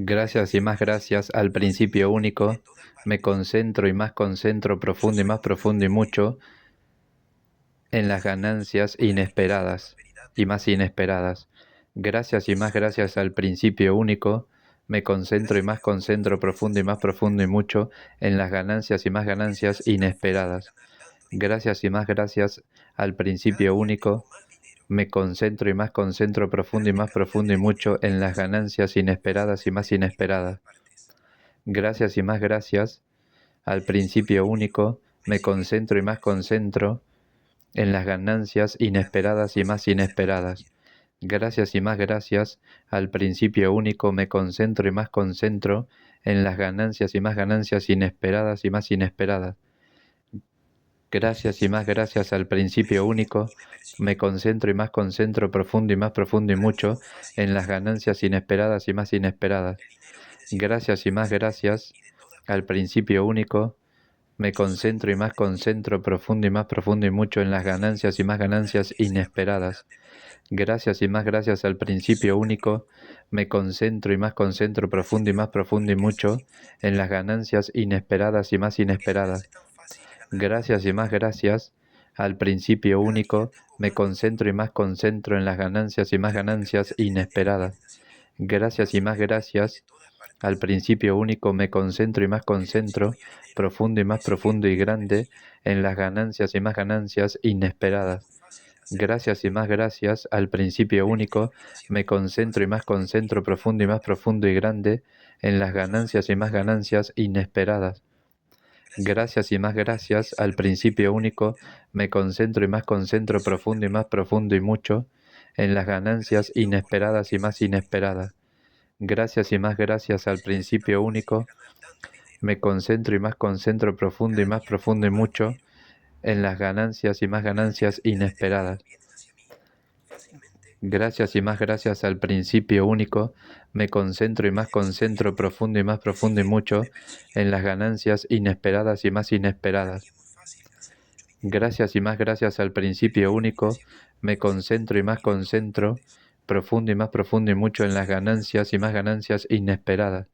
Gracias y más gracias al principio único, me concentro y más concentro profundo y más profundo y mucho en las ganancias inesperadas y más inesperadas. Gracias y más gracias al principio único, me concentro y más concentro profundo y mucho en las ganancias y más ganancias inesperadas. Gracias y más gracias al principio único, me concentro y más concentro profundo y mucho en las ganancias inesperadas y más inesperadas. Gracias y más gracias al principio único, me concentro y más concentro en las ganancias inesperadas y más inesperadas. Gracias y más gracias al principio único, me concentro y más concentro en las ganancias y más ganancias inesperadas y más inesperadas. Gracias y más gracias al principio único, me concentro y más concentro profundo y mucho en las ganancias inesperadas y más inesperadas. Gracias y más gracias al principio único, me concentro y más concentro profundo y mucho en las ganancias y más ganancias inesperadas. Gracias y más gracias al principio único, me concentro y más concentro profundo y mucho en las ganancias inesperadas y más inesperadas. Gracias y más gracias al principio único, me concentro y más concentro en las ganancias y más ganancias inesperadas. Gracias y más gracias al principio único, me concentro y más concentro profundo y grande en las ganancias y más ganancias inesperadas. Gracias y más gracias al principio único, me concentro y más concentro profundo y grande en las ganancias y más ganancias inesperadas. Gracias y más gracias al principio único, me concentro y más concentro profundo y mucho en las ganancias inesperadas y más inesperadas. Gracias y más gracias al principio único, me concentro y más concentro profundo y mucho en las ganancias y más ganancias inesperadas. Gracias y más gracias al principio único, me concentro y más concentro profundo y mucho en las ganancias inesperadas y más inesperadas. Gracias y más gracias al principio único, me concentro y más concentro profundo y mucho en las ganancias y más ganancias inesperadas.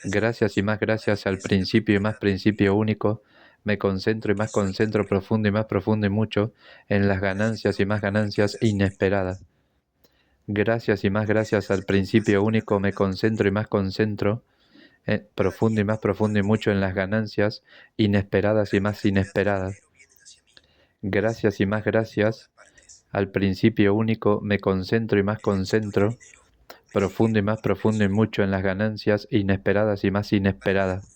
Gracias y más gracias al principio único, me concentro y más concentro profundo y mucho en las ganancias y más ganancias inesperadas. Gracias y más gracias al principio único, me concentro y más concentro profundo y mucho en las ganancias inesperadas y más inesperadas. Gracias y más gracias al principio único, me concentro y más concentro profundo y mucho en las ganancias inesperadas y más inesperadas.